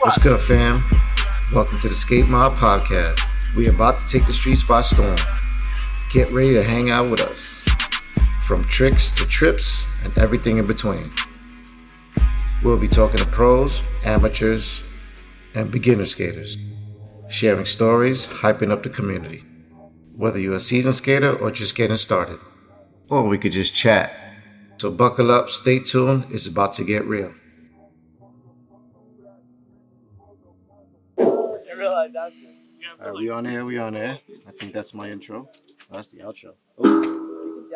What's good, fam? Welcome to the Skate Mob Podcast. We are about to take the streets by storm. Get ready to hang out with us. From tricks to trips and everything in between. We'll be talking to pros, amateurs, and beginner skaters. Sharing stories, hyping up the community. Whether you're a seasoned skater or just getting started. Or we could just chat. So buckle up, stay tuned, it's about to get real. Alright, we on there. I think that's my intro. Oh, that's the outro. Oh.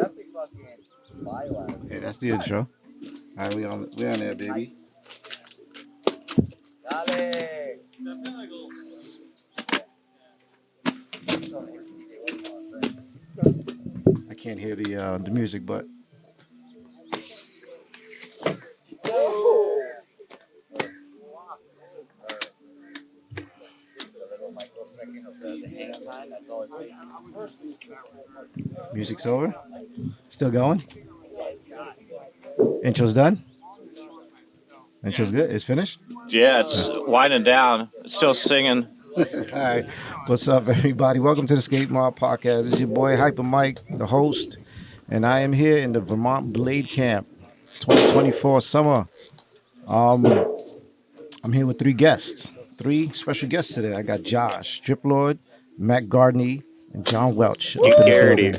Okay, that's the intro. Alright, we on there, baby. I can't hear the music, but music's over. Still going. Intro's done. Intro's good. It's finished. Yeah, it's winding down. It's still singing. All right. What's up, everybody? Welcome to the Skate Mob Podcast. This is your boy Hyper Mike, the host, and I am here in the Vermont Blade Camp 2024 summer. I'm here with three special guests today. I got Josh, Drip Lord, Matt Gardney, and John Welch.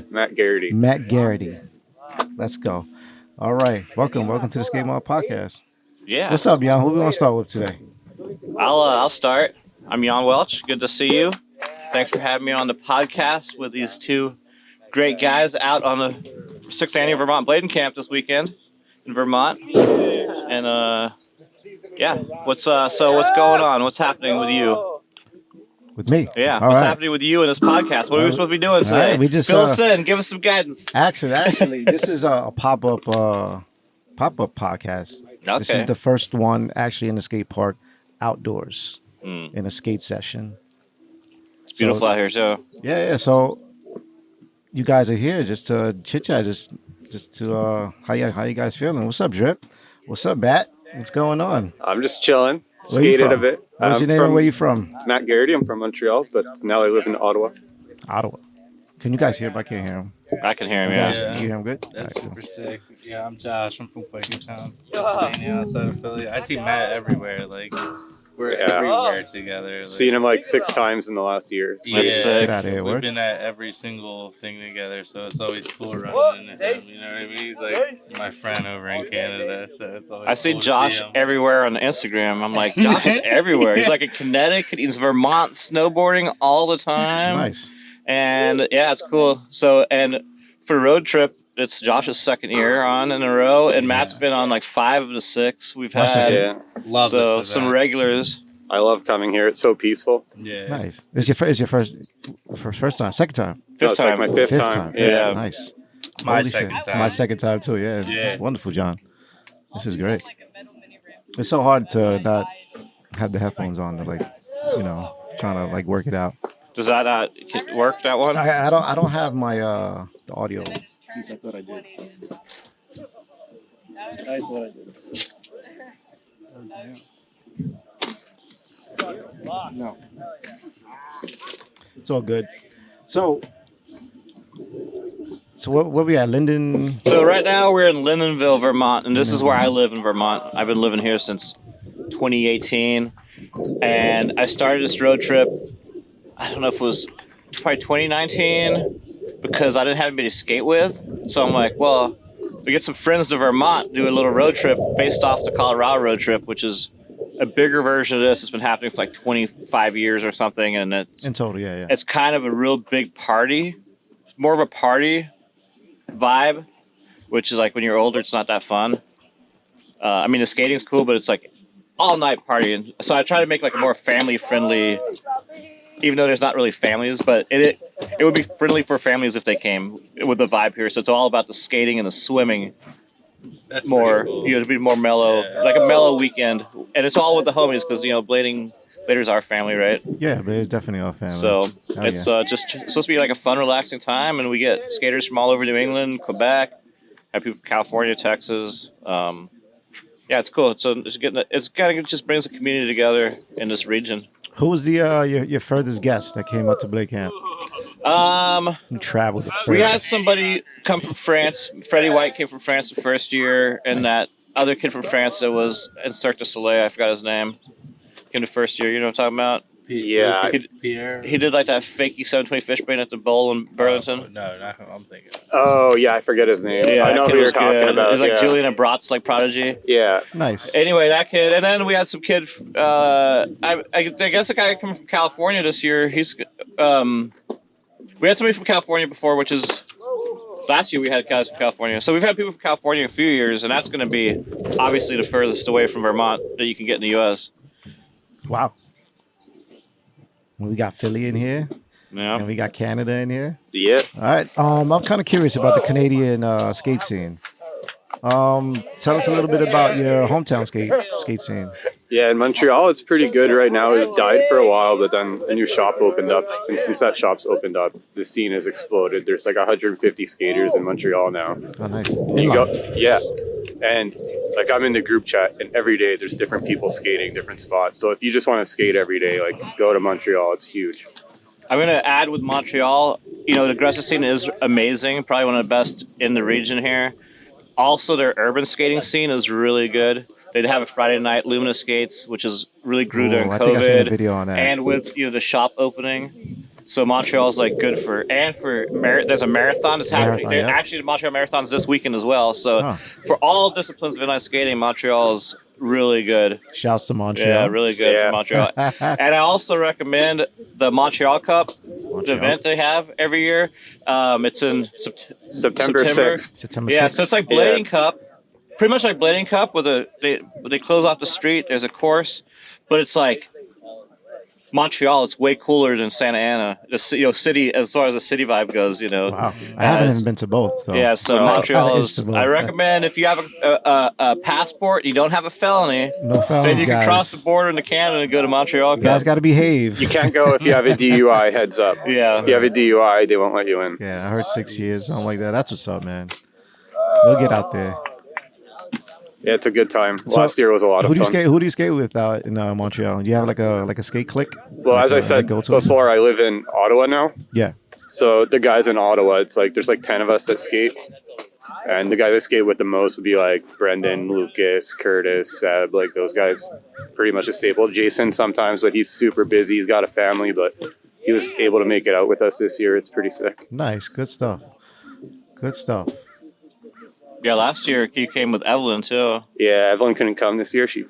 Matt Garrity. Let's go. All right. Welcome to the Skate Mob Podcast. Yeah. What's up, Jan? Who we want to start with today? I'll start. I'm Jan Welch. Good to see you. Thanks for having me on the podcast with these two great guys out on the 6th annual Vermont Blading Camp this weekend in Vermont. And yeah, what's going on? What's happening with you? With me? Yeah. All what's right. happening with you in this podcast? What are we supposed to be doing today? Right, we just fill us in. Give us some guidance. Actually, this is a pop-up podcast. Okay. This is the first one actually in the skate park outdoors in a skate session. It's beautiful out here too. Yeah. So you guys are here just to chit chat, just to how you guys feeling? What's up, Drip? What's up, Bat? What's going on? I'm just chilling. Where you Skated from? a bit. What's your name and where you from? Matt Garrity. I'm from Montreal, but now I live in Ottawa. Ottawa. Can you guys hear him? I can't hear him. I can hear him, You guys, yeah. you hear him good? That's All right, super sick. Yeah, I'm Josh. I'm from Quakertown, Pennsylvania, outside of Philly. I see Matt everywhere. Like, we're everywhere together. Like, Seen him like 6 times in the last year. Yeah, That's sick. Get out of here, we've word. been at every single thing together, so it's always cool running into him. You know what I mean? He's like my friend over in Canada, so it's always I see cool Josh to see him. everywhere on Instagram. I'm like, Josh is everywhere. He's like in Connecticut. He's Vermont snowboarding all the time. Nice. And yeah, it's cool. So, and for road trip, it's Josh's 2nd year on in a row, and Matt's been on like 5 of the 6 we've had. Yeah, Love So this some event. regulars. I love coming here. It's so peaceful. Yeah. Nice. It's your first time, second time. No, Fifth it's like time. my fifth time. Yeah. Nice. My Holy second shit. It's time. my second time too. Yeah. Yeah. It's wonderful, John. This is great. It's so hard to not have the headphones on to trying to work it out. Does that not work, that one? I don't have my the audio piece. I thought I did. No. It's all good. So what we at, Linden? So right now we're in Lindenville, Vermont, and this is where I live in Vermont. I've been living here since 2018, and I started this road trip, I don't know if it was probably 2019, because I didn't have anybody to skate with. So I'm like, well, we get some friends to Vermont, do a little road trip based off the Colorado road trip, which is a bigger version of this. It's been happening for like 25 years or something, and it's In total, yeah. it's kind of a real big party. It's more of a party vibe, which is like when you're older, it's not that fun. I mean, the skating's cool, but it's like all night partying. So I try to make like a more family friendly, even though there's not really families, but it would be friendly for families if they came with the vibe here. So it's all about the skating and the swimming. That's More, pretty cool. you know, to be more mellow, Yeah. like a mellow weekend, and it's all with the homies because Bladers our family, right? Yeah, but it's definitely our family. So Oh, it's yeah. just supposed to be like a fun, relaxing time, and we get skaters from all over New England, Quebec, have people from California, Texas, yeah, it's cool. It's kind of just brings the community together in this region. Who was the your furthest guest that came up to Blake Camp? Who traveled the We had furthest? somebody come from France. Freddie White came from France the first year, and that other kid from France that was in Cirque du Soleil, I forgot his name, came the first year. You know what I'm talking about? Yeah. Pierre. He did like that fakey 720 fishbane at the bowl in Burlington. No, not who I'm thinking. Oh, yeah, I forget his name. Yeah, I know that who kid you're was talking good. about. It was like yeah. Julian Bratz, like Prodigy. Yeah. Nice. Anyway, that kid, and then we had some kid. I guess a guy coming from California this year. We had somebody from California before, which is last year we had guys from California. So we've had people from California a few years, and that's going to be obviously the furthest away from Vermont that you can get in the U.S. Wow. We got Philly in here, and Yeah. we got Canada in here. Yeah. All right. I'm kind of curious about the Canadian skate scene. Tell us a little bit about your hometown skate scene. Yeah, in Montreal, it's pretty good right now. It died for a while, but then a new shop opened up. And since that shop's opened up, the scene has exploded. There's like 150 skaters in Montreal now. Oh, nice. You go, yeah. And like I'm in the group chat, and every day there's different people skating different spots. So if you just want to skate every day, like go to Montreal. It's huge. I'm going to add with Montreal, the aggressive scene is amazing, probably one of the best in the region here. Also, their urban skating scene is really good. They'd have a Friday night Lumina Skates, which is really grew during I COVID. think I seen a video on that. And with the shop opening. So Montreal's like good for there's a marathon that's happening. Marathon, yeah. Actually, the Montreal Marathon's this weekend as well. So Huh. for all disciplines of inline skating, Montreal is really good. Shouts to Montreal. Yeah, really good Yeah. for Montreal. And I also recommend the Montreal Cup, the event they have every year. It's in September 6th. September Yeah, 6th. so it's like Blading Cup, pretty much like Blading Cup, where they close off the street. There's a course, but it's like Montreal. It's way cooler than Santa Ana. The city, as far as the city vibe goes. Wow. I haven't even been to both. So. Yeah, so Well, Montreal I'm is. into both. I recommend if you have a passport, you don't have a felony, No felons, then you can guys. cross the border into Canada and go to Montreal. You guys got to behave. You can't go if you have a DUI. Heads up. Yeah. If you have a DUI, they won't let you in. Yeah, I heard 6 years, something like that. That's what's up, man. We'll get out there. Yeah, it's a good time. So, Last year was a lot of Who do you fun. skate? Who do you skate with in Montreal? Do you have like a skate clique? Well, Like as a- I like said go-tos? before, I live in Ottawa now. Yeah. So the guys in Ottawa, it's like there's like 10 of us that skate. And the guys that skate with the most would be like Brendan, Lucas, Curtis, Seb, like those guys, pretty much a staple. Jason sometimes, but he's super busy. He's got a family, but he was able to make it out with us this year. It's pretty sick. Nice. Good stuff. Good stuff. Yeah, last year he came with Evelyn too. Yeah, Evelyn couldn't come this year. She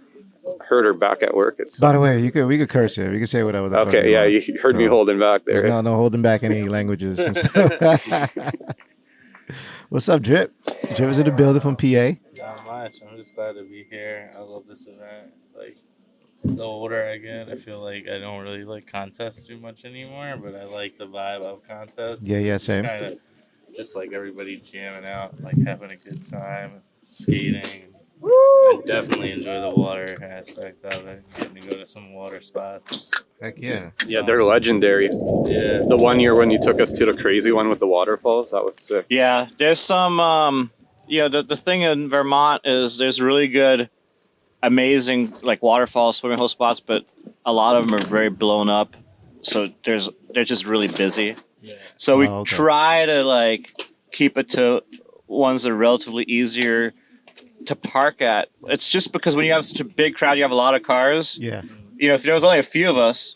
hurt her back at work. By the way, we could curse here. We could say whatever. The fuck Okay, we yeah, want. you heard me So, holding back there. There's no holding back any languages and stuff. What's up, Drip? Drip is in the building from PA. Not much. I'm just glad to be here. I love this event. Like, the older I get, I feel like I don't really like contests too much anymore, but I like the vibe of contests. Yeah, It's same. Kinda just like everybody jamming out, like having a good time, skating. I definitely enjoy the water aspect of it, getting to go to some water spots. Heck yeah. Yeah, they're legendary. Yeah. The one year when you took us to the crazy one with the waterfalls, that was sick. Yeah, there's some. The thing in Vermont is there's really good, amazing like waterfall swimming hole spots, but a lot of them are very blown up. So they're just really busy. Yeah. So we Oh, okay. try to like keep it to ones that are relatively easier to park at. It's just because when you have such a big crowd, you have a lot of cars. Yeah. If there was only a few of us,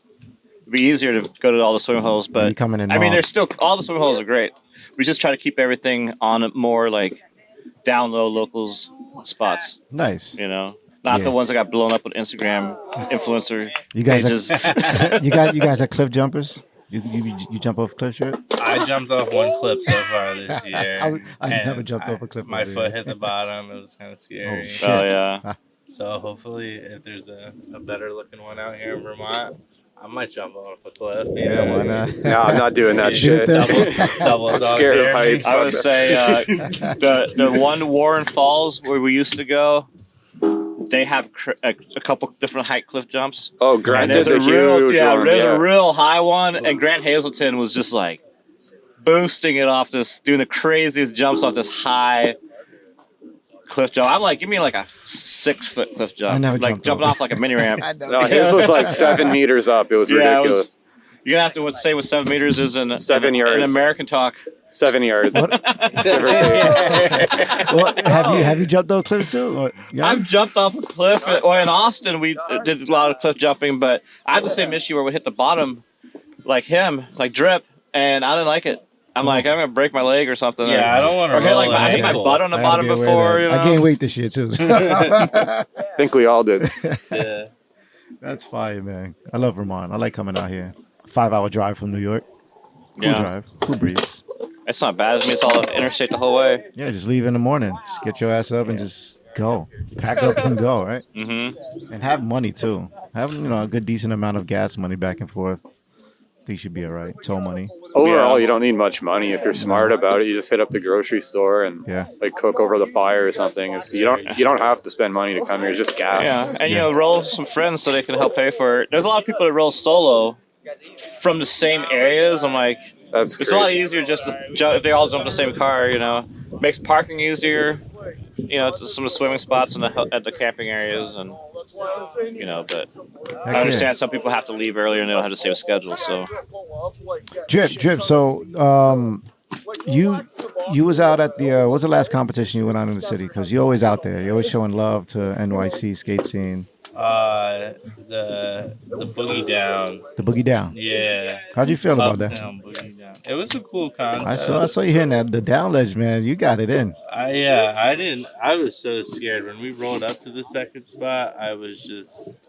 it'd be easier to go to all the swimming holes. You But coming in I mean, wrong. there's still all the swimming holes are great. We just try to keep everything on a more like down low locals spots. Nice. Not Yeah. the ones that got blown up with Instagram influencer You guys pages. you guys are cliff jumpers? You jump off cliff, Drip? I jumped off one cliff so far this year. I and never jumped off a cliff My over foot here. hit the bottom. It was kind of scary. Oh, shit. Oh yeah. So hopefully, if there's a better looking one out here in Vermont, I might jump off a cliff. you Yeah, know? why not? No, I'm not doing that Yeah. shit. Double I'm dog scared of dare me. heights. I would say the one Warren Falls where we used to go, they have a couple different height cliff jumps. Oh, Grant And there's did a the real, huge yeah, one. there's Yeah. a real high one, and Grant Hazelton was just like boosting it off this, doing the craziest jumps off this high. cliff jump. I'm like, give me like a 6-foot cliff jump. I never like jumped jumping over. off like a mini ramp. No, his was like 7 meters up. It was Yeah, it was- ridiculous. You're gonna have to say what 7 meters is in 7 in yards. American talk. 7 yards. What? Give or take. Well, have you jumped those cliffs too? Or, yeah? I've jumped off a cliff. Or in Austin, we did a lot of cliff jumping, but I have the same issue where we hit the bottom, like him, like Drip, and I didn't like it. I'm like, I'm gonna break my leg or something. Yeah, I don't want to Or hit, roll like, an I hit my ankle. butt on the I gotta bottom be aware of before. that. You know? I gained weight this year too. I think we all did. Yeah. That's fire, man. I love Vermont. I like coming out here. 5-hour drive from New York. Cool Yeah. drive. Cool breeze. It's not bad. I mean, it's all interstate the whole way. Yeah, just leave in the morning. Just get your ass up and just go. Pack up and go, right? Mm-hmm. And have money too. Have a good decent amount of gas money back and forth. I think you should be all right. Tow money. Overall, you don't need much money if you're smart about it. You just hit up the grocery store and Yeah. like cook over the fire or something. You don't have to spend money to come here. It's just gas. Yeah, and roll with some friends so they can help pay for it. There's a lot of people that roll solo from the same areas. I'm like, That's it's a lot great. easier just to jump if they all jump in the same car. Makes parking easier. To some of the swimming spots at the camping areas, and but I understand some people have to leave earlier and they don't have to save a schedule. So Drip. So, you was out at the what's the last competition you went on in the city? Because you're always out there. You're always showing love to NYC skate scene. The boogie down. The Boogie Down. Yeah. How'd you feel about that? Uptown boogie down. It was a cool contest. I saw you hitting that the down ledge, man. You got it in. I was so scared when we rolled up to the second spot. I was just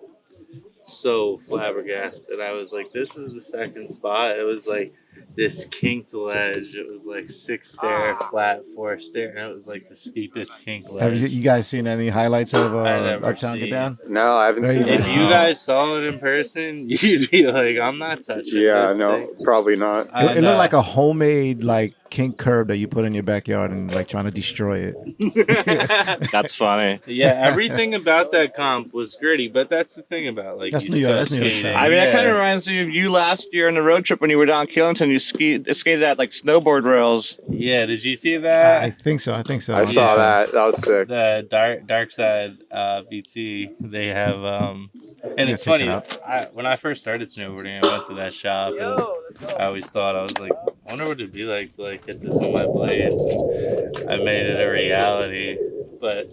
so flabbergasted. I was like, this is the second spot. It was like this kinked ledge. It was like 6 stair, flat 4 stair, and it was like the steepest kink Have ledge. you guys seen any highlights of I never Uptown Get seen. Down? No, I haven't Very seen easy. If it. you guys saw it in person, you'd be like, I'm not touching Yeah, this no, thing. probably not. It looked like a homemade like kink curb that you put in your backyard and like trying to destroy it. that's funny. Yeah, everything about that comp was gritty, but that's the thing about like That's East New York- Coast that's New York skating. style. I mean, that kind Yeah. of reminds me of you last year on the road trip when you were down Killington. You skated at like snowboard rails. Yeah, did you see I that? think so. I think so. I saw that. That was sick. The dark side BT, they have and Yeah, it's check funny. it out. When I first started snowboarding, I went to that shop and I always thought, I was like, I wonder what it'd be like to like hit this on my blade. I made it a reality, but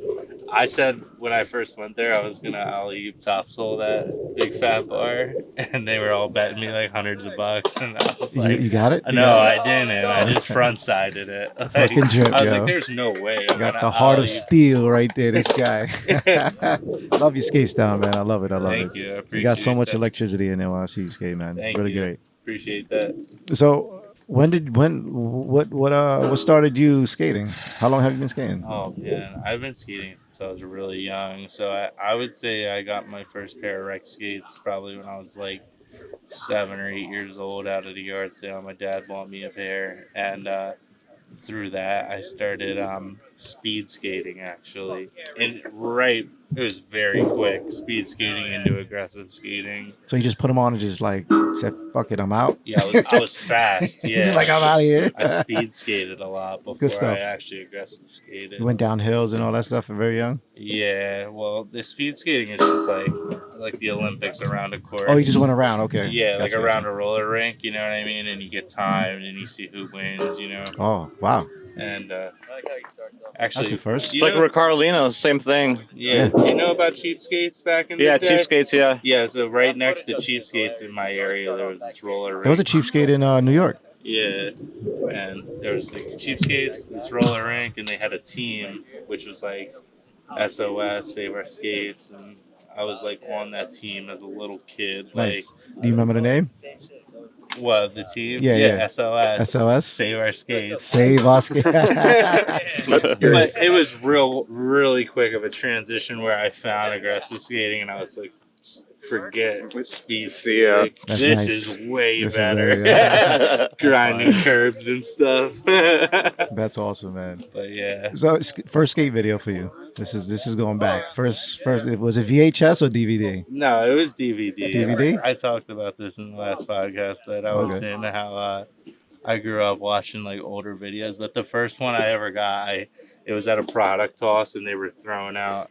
I said when I first went there, I was gonna alley-oop topsoul that big fat bar, and they were all betting me like hundreds of bucks, and I was like, you got it? no, I didn't. I just front-sided it. Like, Fucking drip, I was yo. like, there's no way. You got the heart of steel right there, this guy. Love your skate style, man. I love it. I love Thank it. you. I appreciate You got so much that. electricity in there when I see you skate, man. Thank really you. great. Appreciate that. So what started you skating? How long have you been skating? Oh man, I've been skating since I was really young. So I would say I got my first pair of rec skates probably when I was like 7 or 8 years old out of the yard sale. My dad bought me a pair, and through that I started speed skating actually. And it was very quick, speed skating into aggressive skating. So you just put them on and just like said, "Fuck it, I'm out." Yeah, I was fast. You're Yeah, just like, I'm out of here. I speed skated a lot before stuff. I actually aggressive skated. You went down hills and all that stuff very young. Yeah, well, the speed skating is just like the Olympics around a course. Oh, you just went around. Okay. Yeah, like Gotcha. around a roller rink, you know what I mean? And you get timed and you see who wins, you know? Oh, wow. And That's actually, the first. It's like Ricardo, same thing. yeah, do you know about Cheapskates back in Yeah, the day? cheapskates. Yeah. Yeah, so right next to Cheapskates in my area, there was this roller rink. There was a cheapskate in New York. Yeah, and there was like Cheapskates, this roller rink, and they had a team, which was like SOS, Save Our Skates, and I was like on that team as a little kid. Nice. Do you remember the name? Like, what, the team? Yeah, yeah. SOS. SOS? Save Our Skates. Save Oscar. That's good. But it was really quick of a transition where I found aggressive skating, and I was like, forget speed See ya. skating. That's This nice. is way This is better. very- Grinding curbs and stuff. but That's awesome, man. yeah. So first skate video for you. This is going back. First, was it VHS or DVD? No, it was DVD. DVD? I talked about this in the last podcast that I was Okay. saying how I grew up watching like older videos, but the first one I ever got, it was at a product toss, and they were throwing out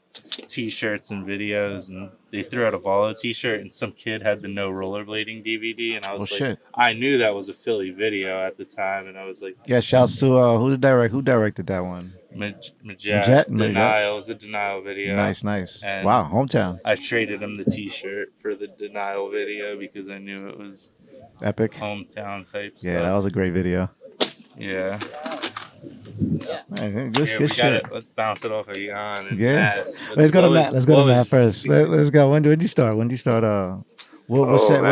T-shirts and videos, and they threw out a Volo T-shirt, and some kid had the No Rollerblading DVD, and I was shit. I knew that was a Philly video at the time, and I was like, Yeah, shouts to who directed that one? Majet, Denial. It was a Denial video. Nice. And wow, hometown. I traded him the T-shirt for the Denial video because I knew it was Epic. hometown type stuff. Yeah, that was a great video. Yeah. Man, we good shit. Let's bounce it off of Jan. And Yeah. Matt. Let's go to Matt. Let's go to Matt first. Let's go. When did you start? What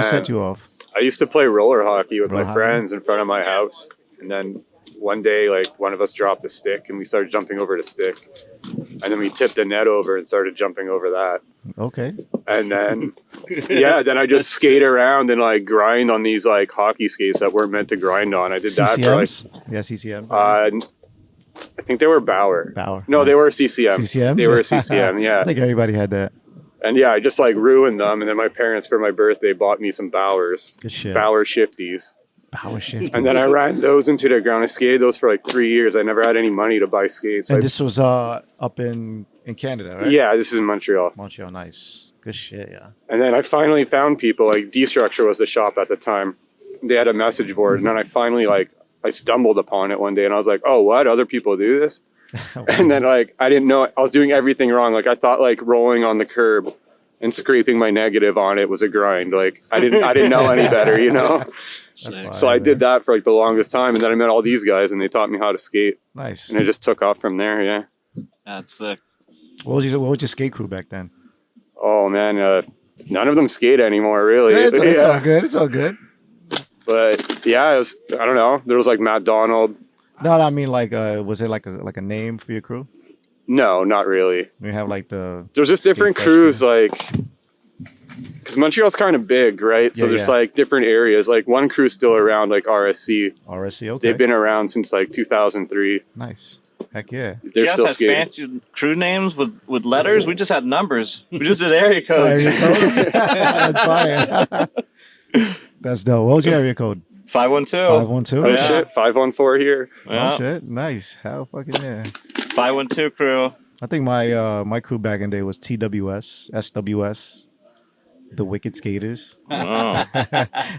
set you off? I used to play roller hockey with Roller my hockey? friends in front of my house, and then one day, like, one of us dropped a stick, and we started jumping over the stick, and then we tipped the net over and started jumping over that, Okay. and then then I just skate around and like grind on these like hockey skates that weren't meant to grind on. I did that for like CCM. I think they were Bauer. No, they were CCM. CCMs? They were CCM. Yeah. I think everybody had that. And yeah, I just like ruined them. And then my parents, for my birthday, bought me some Bauers. Good shit. Bauer shifties. Power shift. And then I ran those into the ground. I skated those for like 3 years. I never had any money to buy skates. And this was up in Canada, right? Yeah, this is in Montreal. Montreal, nice. Good shit, yeah. And then I finally found people. Like D-Structure was the shop at the time. They had a message board. And then I finally I stumbled upon it one day. And I was like, oh, what? Other people do this? And then like I didn't know, I was doing everything wrong. Like I thought like rolling on the curb and scraping my negative on it was a grind. Like I didn't know any better, you know. So I did that for like the longest time, and then I met all these guys and they taught me how to skate. Nice. And I just took off from there. Yeah. That's sick. What was your skate crew back then? Oh man, none of them skate anymore, really. Yeah, it's all good. It's all good. But yeah, it was, I don't know. There was like Matt Donald. No, I mean like was it like a name for your crew? No, not really. We have like the There's just different skate crews, like, because Montreal's kind of big, right? So Yeah, there's yeah. like different areas. Like one crew's still around, like RSC. RSC. Okay. They've been around since like 2003. nice. Heck yeah. They're You still guys had skating. fancy crew names with letters. We just had numbers. We just did area codes. That's fire. That's dope. What was your area code? 512. 512. Oh Yeah. shit, 514 here. Yeah. Oh shit. Nice. How fucking yeah. 512 crew. I think my crew back in the day was TWS, SWS, the Wicked Skaters. Oh.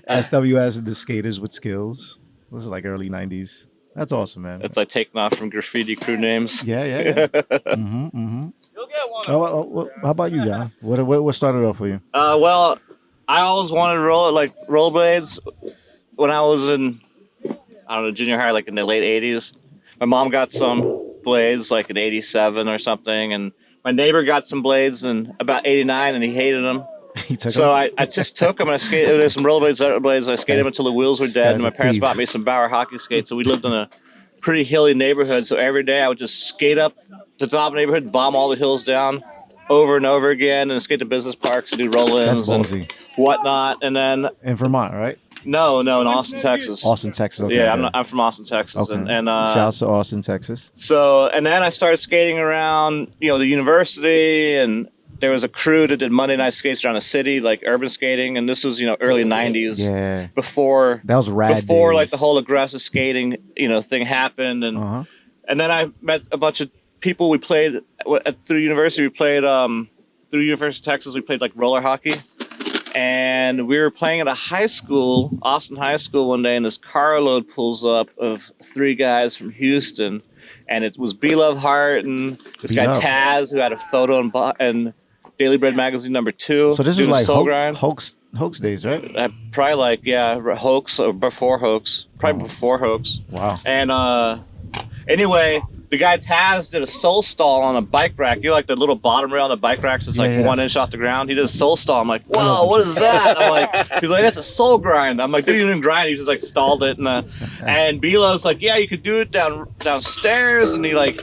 SWS is the skaters with skills. This is like early 90s. That's awesome, man. It's like taking off from graffiti crew names. Yeah. Mm-hmm. You'll get one. How about you, John? What started off for you? Well, I always wanted to rollerblades when I was in, I don't know, junior high, like in the late 80s. My mom got some blades like in 87 or something, and my neighbor got some blades in about 89 and he hated them. He took So them? I just took them and I skated. There's some rollerblades. I skated them until the wheels were dead, and my guy's a parents thief. bought me some Bauer hockey skates. So we lived in a pretty hilly neighborhood. So every day I would just skate up to the top of the neighborhood, bomb all the hills down over and over again, and skate to business parks and do That's roll-ins and ballsy. whatnot. And then In Vermont, right? no, in Austin, Texas. Austin, Texas. Okay, Yeah, I'm from Austin, Texas, Okay. and Shouts to Austin, Texas. so and then I started skating around, the university, and there was a crew that did Monday night skates around the city, like urban skating, and this was early '90s, Yeah. before That was rad. before like days. the whole aggressive skating thing happened, and Uh-huh. and then I met a bunch of people. We played through university. We played through University of Texas. We played like roller hockey. And we were playing at a high school, Austin High School, one day, and this carload pulls up of 3 guys from Houston, and it was B Love Hart and this guy B-Love. Taz, who had a photo in Daily Bread magazine #2. So this is doing like Soul Grind. hoax days, right? Probably like hoax or before hoax, probably before hoax. Wow. And anyway, the guy Taz did a soul stall on a bike rack. Like the little bottom rail on the bike racks is like Yeah. 1 inch off the ground. He did a soul stall. I'm like, whoa, what is that? I'm like, he's like, that's a soul grind. I'm like, didn't even grind. He just like stalled it. And Belo's like, yeah, you could do it downstairs. And he like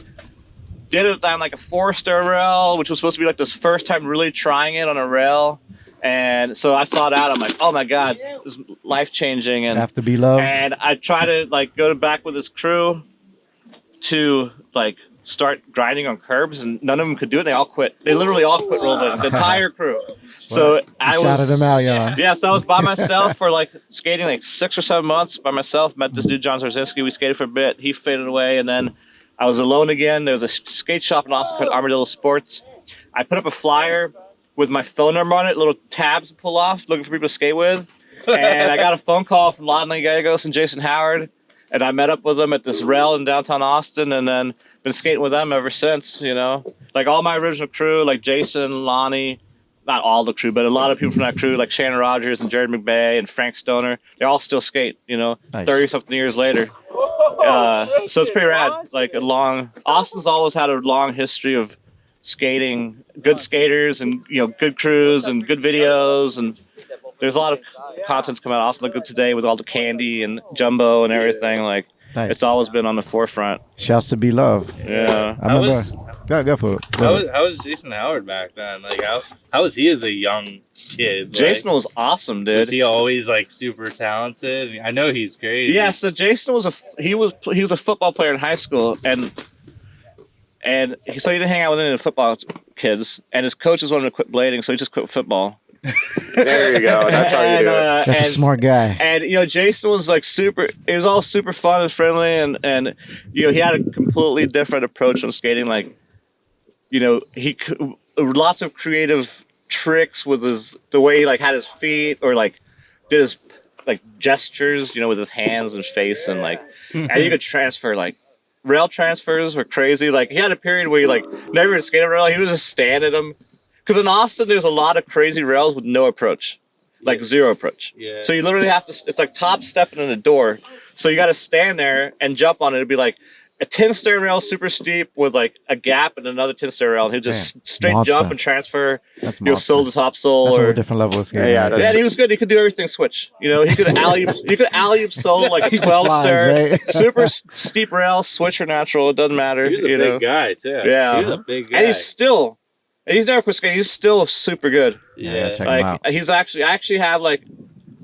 did it down like a 4-stair rail, which was supposed to be like this first time really trying it on a rail. And so I saw that. I'm like, oh my God, this is life changing. And Have to be loved. and I try to like go back with his crew to like start grinding on curbs, and none of them could do it. They all quit. They literally all quit rollerblading. The entire crew. So I was Shouted them out, Jan. yeah. So I was by myself for like skating like 6 or 7 months by myself. Met this dude John Zarzinski. We skated for a bit. He faded away, and then I was alone again. There was a skate shop in Austin called Armadillo Sports. I put up a flyer with my phone number on it, little tabs to pull off, looking for people to skate with. And I got a phone call from Lonnie Gallegos and Jason Howard. And I met up with them at this rail in downtown Austin, and then been skating with them ever since, you know. Like all my original crew, like Jason, Lonnie, not all the crew, but a lot of people from that crew, like Shannon Rogers and Jared McBay and Frank Stoner, they all still skate, you know, Nice. 30-something years later. So it's pretty rad. Like Austin's always had a long history of skating, good skaters and, you know, good crews and good videos, and there's a lot of contents coming out. Austin Good today with all the candy and Jumbo and everything. Like Nice. it's always been on the forefront. Shouts to Be Love. Yeah. I remember. Go for it. How was Jason Howard back then? Like how was he as a young kid? Like, Jason was awesome, dude. was he always like super talented? I know he's great. Yeah, so Jason was he was a football player in high school, and so he didn't hang out with any of the football kids, and his coaches wanted him to quit blading, so he just quit football. There you go. That's how you do it. That's a smart guy. And you know, Jason was like it was all super fun and friendly, and you know, he had a completely different approach on skating. Like, you know, lots of creative tricks with the way he like had his feet, or like did his like gestures, you know, with his hands and face, and like, and you could transfer like. Rail transfers were crazy. Like, he had a period where he like never even skated a rail. He was just standing them. Because in Austin, there's a lot of crazy rails with no approach, like zero approach. Yeah. So you literally have to. It's like top stepping in a door. So you got to stand there and jump on it. It'd be like a 10-stair rail, super steep, with like a gap and another 10-stair rail, and he'd just straight monster. jump and transfer. That's You know, monster. soul to top soul. That's a or whole different level of skating. Yeah, right that's- yeah, and he was good. He could do everything switch. You know, he could alley-oop soul like He just 12 flies, stair, right? super steep rail, switch or natural. It doesn't matter. He was a you big know. guy too. Yeah. He was a big guy. And he's never quit skating. He's still super good. Yeah, check him Like out. I actually have like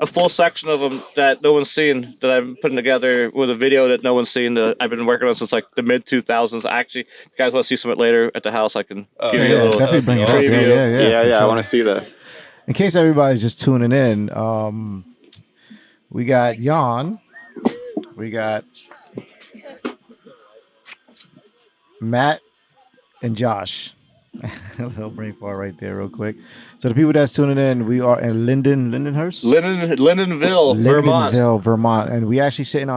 a full section of him that no one's seen, that I'm putting together with a video that no one's seen, that I've been working on since like the mid 2000s. Actually, if you guys want to see some of it later at the house, I can give Yeah, you a little. definitely bring it up. preview. Yeah, for I sure. want to see that. In case everybody's just tuning in, we got Jan, we got Matt, and Josh. A little brain fart right there, real quick. So the people that's tuning in, we are in Lindenhurst, Lindenville, Vermont. Lindenville, Vermont, and we actually sitting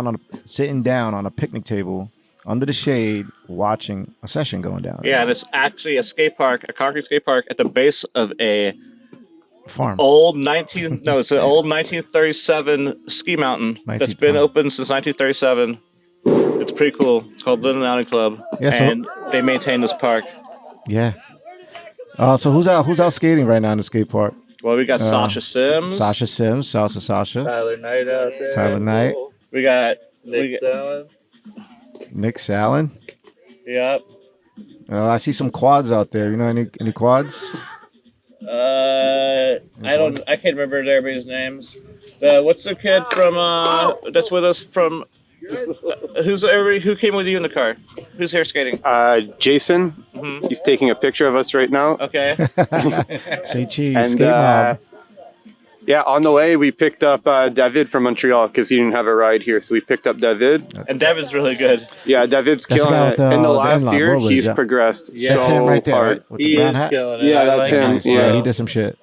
down on a picnic table under the shade, watching a session going down. Yeah, and it's actually a skate park, a concrete skate park at the base of a Farm. it's an old 1937 ski mountain that's been open since 1937. It's pretty cool. It's called Linden Outing Club, Yeah, so- and they maintain this park. Yeah. So who's out skating right now in the skate park? Well, we got Sasha Sims. Sasha Sims, Salsa Sasha, Tyler Knight out there. Tyler Knight, We got Nick Salen. Nick Salen. Yep. I see some quads out there. You know any quads? I can't remember everybody's names. What's the kid from that's with us from? Who came with you in the car? Who's here skating? Jason, Mhm. he's taking a picture of us right now. Okay. Say cheese, And skate mob. yeah, on the way we picked up David from Montreal because he didn't have a ride here, so we picked up David. And Devin's really good. Yeah, David's That's the killing guy it. with the- In the the last inline year, rollers, he's yeah. progressed That's so him right there, hard. right? With He the brown is hat. killing it. Yeah, I that's like him. Nice. Yeah. Yeah, he did some shit.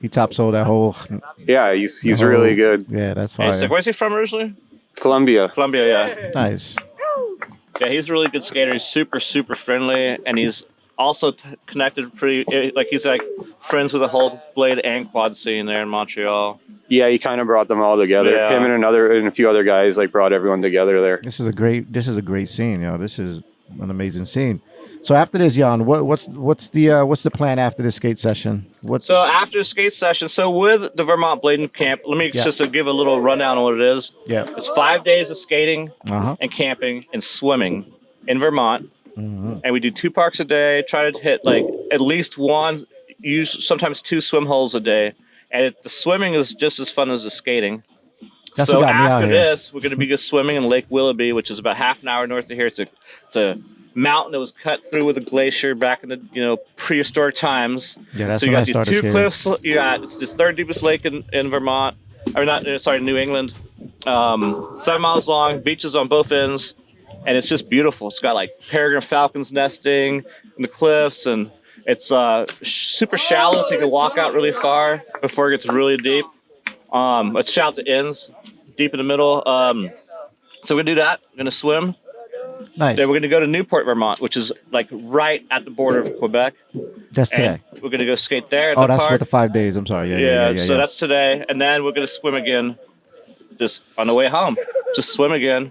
He top sold that whole. Yeah, he's the whole- really good. Yeah, that's Hey, fire. so where's he from originally? Columbia. Columbia, yeah. Nice. Yeah, he's a really good skater. He's super friendly, and he's also connected pretty. Like he's like friends with the whole blade and quad scene there in Montreal. Yeah, he kind of brought them all together. Yeah. Him and a few other guys like brought everyone together there. This is a great scene, yo. This is an amazing scene. So after this, Jan, what's the plan after this skate session? So after the skate session, so with the Vermont Blading Camp, let me just to give a little rundown on what it is. Yeah. It's 5 days of skating Uh-huh. and camping and swimming in Vermont. Mhm. And we do 2 parks a day, try to hit like at least one, sometimes 2 swim holes a day. And the swimming is just as fun as the skating. That's So what got me out after here. this, we're going to be just swimming in Lake Willoughby, which is about half an hour north of here. It's a mountain that was cut through with a glacier back in the prehistoric times. Yeah, that's So you when I got these started 2 skating. cliffs. You got it's this 3rd deepest lake in Vermont, or not? Sorry, New England. 7 miles long, beaches on both ends. and it's just beautiful. It's got like peregrine falcons nesting in the cliffs, and it's super shallow, so you can walk out really far before it gets really deep. It's shallow at the ends, deep in the middle. So we're gonna do that. We're gonna swim. Nice. Then we're gonna go to Newport, Vermont, which is like right at the border of Quebec. That's And today. we're gonna go skate there. At Oh, the that's park. for the 5 days. I'm sorry. Yeah, so that's today, and then we're gonna swim again. Just on the way home, just swim again.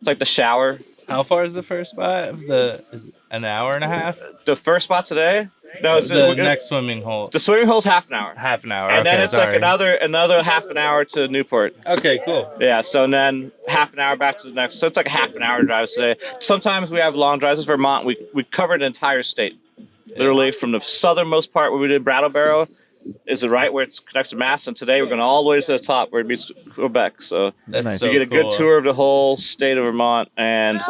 It's like the shower. How far is the first spot? Is it an hour and a half? The first spot today. No, it's The next swimming hole. The swimming hole's half an hour, Half an hour. and then Okay, it's sorry. like another half an hour to Newport. Okay, cool. Yeah, so then half an hour back to the next. So it's like a half an hour drive today. Sometimes we have long drives. This is Vermont. We covered an entire state, literally from the southernmost part where we did Brattleboro, is the right where it connects to Mass, and today we're going all the way to the top where it meets Quebec. So That's Nice. so you get a cool. good tour of the whole state of Vermont, and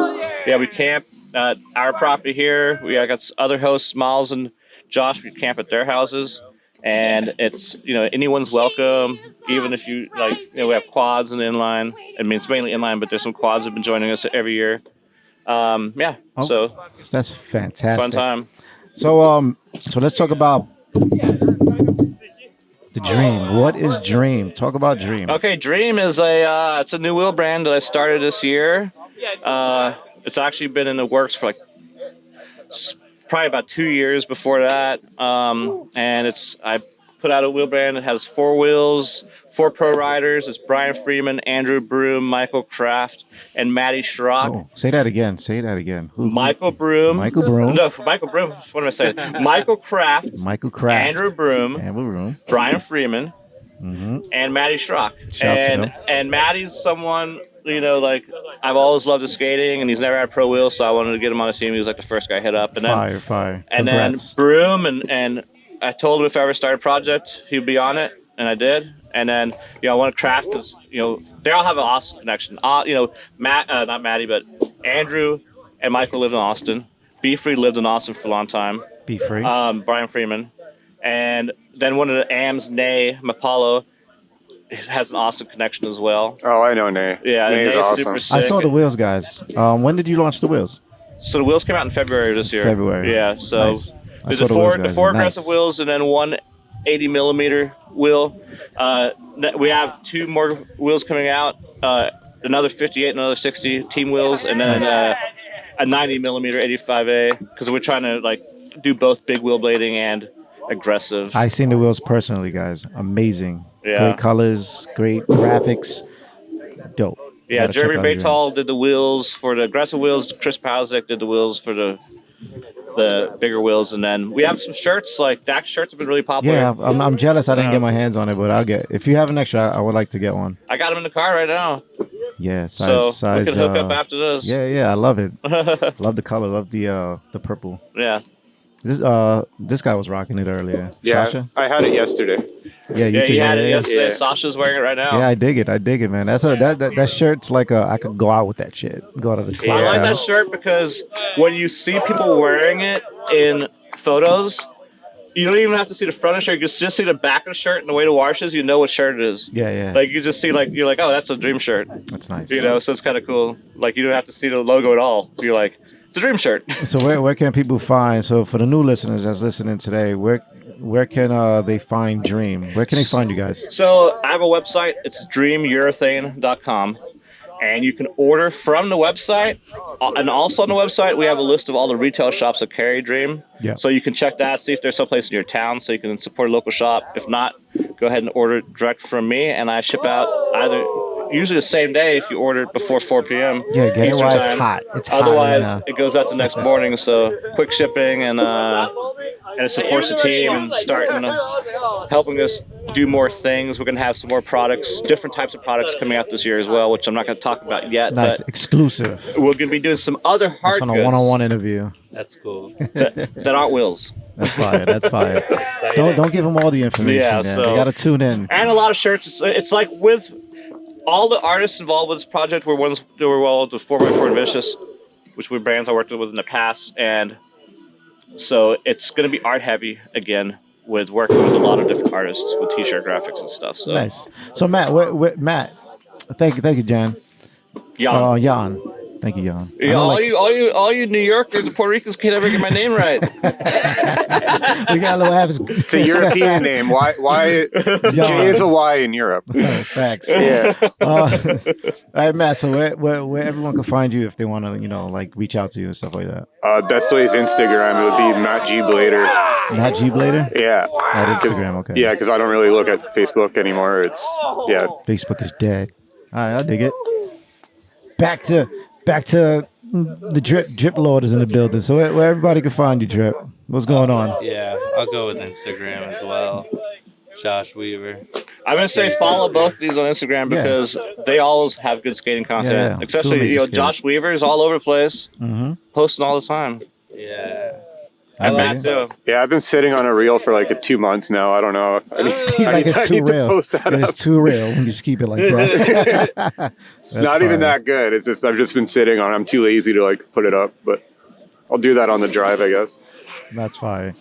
yeah, we camp at our property here. We got other hosts, Miles and Josh. We camp at their houses, and it's anyone's welcome, even if you like. We have quads and inline. I mean, it's mainly inline, but there's some quads that have been joining us every year. Yeah, Oh, so That's fantastic. fun time. So so let's talk about the Dream. What is Dream? Talk about Dream. Okay, Dream is it's a new wheel brand that I started this year. It's actually been in the works for like probably about 2 years before that. And I put out a wheel brand that has 4 wheels, 4 pro riders. It's Brian Freeman, Andrew Broom, Michael Kraft, and Matty Schrock. Oh, say that again. Say that again. Michael Broom. Michael Broom. No, Michael Broom. What am I saying? Michael Kraft, Michael Kraft. Andrew Broom, Amber Room. Brian Freeman, and Matty Schrock. Shouts to them. And Matty's someone, like I've always loved his skating, and he's never had pro wheels, so I wanted to get him on the team. He was like the first guy hit up. And then, Fire. and Congrats. then Broom, and I told him if I ever started a project, he'd be on it, and I did. And then, I want to craft because, they all have an awesome connection. Matt, not Matty, but Andrew and Michael lived in Austin. Beefree lived in Austin for a long time. Be free. Brian Freeman. And then one of the AMs, Nay Mapalo, has an awesome connection as well. Oh, I know Nay. Yeah, Nay's Nay's awesome. super sick. I saw the wheels, guys. When did you launch the wheels? So the wheels came out in February of this year. February. Yeah, so Nice. I there's saw the the wheels, four guys. aggressive Nice. wheels and then one 80 millimeter wheel. We have 2 more wheels coming out, another 58 and another 60 team wheels, and then a 90 millimeter 85A, because we're trying to do both big wheel blading and aggressive. I seen the wheels personally, guys. Amazing. Yeah. Great colors, great graphics. Dope. Yeah, Gotta check Jeremy out Dream. Baytall did the wheels for the aggressive wheels. Chris Pausick did the wheels for the bigger wheels, and then we have some shirts. Like Dak's shirts have been really popular. Yeah, I'm jealous I didn't get my hands on it, but I'll get. If you have an extra, I would like to get one. I got them in the car right now, Yeah, size. so size, we can hook up after this. Yeah, I love it. Love the color. Love the purple. Yeah. This guy was rocking it earlier. Yeah, Sasha. I had it yesterday. Yeah, you Yeah, too. he had it yesterday. Yeah. Sasha's wearing it right now. Yeah, I dig it. I dig it, man. That's that shirt's like I could go out with that shit. Go out of the club. I like Yeah. that shirt because when you see people wearing it in photos, you don't even have to see the front of the shirt. You just see the back of the shirt and the way the washes, you know what shirt it is. Yeah. Like you just see you're like, oh, that's a Dream shirt. That's nice. So it's kind of cool. Like you don't have to see the logo at all. You're like, it's a Dream shirt. So where can people find? So for the new listeners that's listening today, where can they find Dream? Where can they find you guys? So I have a website. It's dreamurethane.com. And you can order from the website. And also on the website, we have a list of all the retail shops that carry Dream. Yeah. So you can check that, see if there's someplace in your town so you can support a local shop. If not, go ahead and order it direct from me. And I ship out usually the same day if you order it before 4 p.m. Yeah, get it Eastern while it's time. hot. It's hot Otherwise, right now. it goes out the next morning. So quick shipping and it supports the team and starting helping us do more things. We're going to have some more products, different types of products coming out this year as well, which I'm not going to talk about yet. Nice, But exclusive. we're going to be doing some other hard That's on a goods one-on-one interview. That's cool. that aren't wheels. That's fire. That's fire. Don't give them all the information. Yeah, man. so- They got to tune in. And a lot of shirts. It's like with all the artists involved with this project were ones that were involved with 4x4 and Vicious, which were brands I worked with in the past. And so it's going to be art heavy again with working with a lot of different artists with t-shirt graphics and stuff. So Nice. So Matt, Matt, thank you, Jan. Jan. Jan. Thank you, Jan. Yeah, all you New Yorkers and Puerto Ricans can't ever get my name right. We got a little habits. It's a European name. Why? Jay is a Y in Europe. Facts. Yeah. All right, Matt. So where everyone can find you if they want to, like reach out to you and stuff like that. Best way is Instagram. It would be Matt G Blader. Matt G Blader. Yeah. At Instagram. Okay. Yeah, because I don't really look at Facebook anymore. It's Facebook is dead. All right, I dig it. Back to the Drip Lord is in the building. So where everybody can find you, Drip. What's going on? Yeah, I'll go with Instagram as well. Josh Weaver. I'm gonna say follow both of these on Instagram because they always have good skating content. Yeah. Especially Josh Weaver's all over the place, posting all the time. Yeah. And Matt too. Yeah, I've been sitting on a reel for like 2 months now. I don't know. It's too real. It's too real when you just keep it like that. It's not even that good. It's just I've just been sitting on it. I'm too lazy to like put it up, but I'll do that on the drive, I guess. That's fire.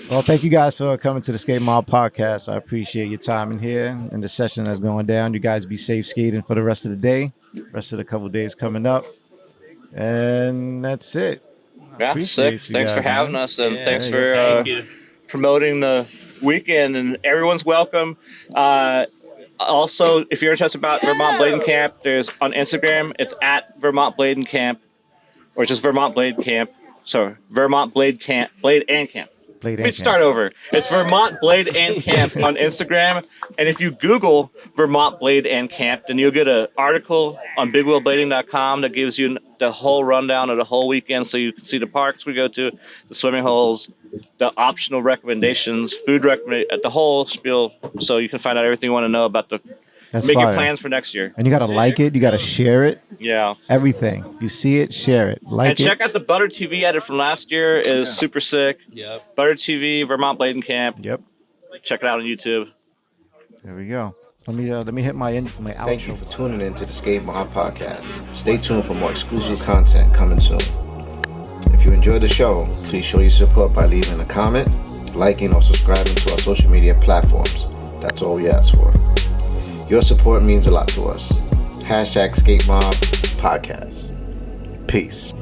Well, thank you guys for coming to the Skate Mob Podcast. I appreciate your time in here and the session that's going down. You guys be safe skating for the rest of the day, rest of the couple of days coming up. And that's it. Yeah, sick. Thanks for having us, and thanks for promoting the weekend. And everyone's welcome. Also, if you're interested about Vermont Blading Camp, there's on Instagram. It's at Vermont Blading Camp, or just Vermont Blade Camp. So Vermont Blade Camp, Blade and Camp. Let's start over. It's Vermont Blade and Camp on Instagram. And if you Google Vermont Blade and Camp, then you'll get an article on bigwheelblading.com that gives you the whole rundown of the whole weekend. So you can see the parks we go to, the swimming holes, the optional recommendations, food recommend, the whole spiel. So you can find out everything you want to know about your plans for next year. And you got to like it. You got to share it. Yeah. Everything. You see it, share it. Like it. And check out the Butter TV edit from last year. It is super sick. Yep. Butter TV, Vermont Blading Camp. Yep. Check it out on YouTube. There we go. Let me hit my outro. Thank you for tuning in to the Skate Mob Podcast. Stay tuned for more exclusive content coming soon. If you enjoyed the show, please show your support by leaving a comment, liking, or subscribing to our social media platforms. That's all we ask for. Your support means a lot to us. #SkateMob Podcast. Peace.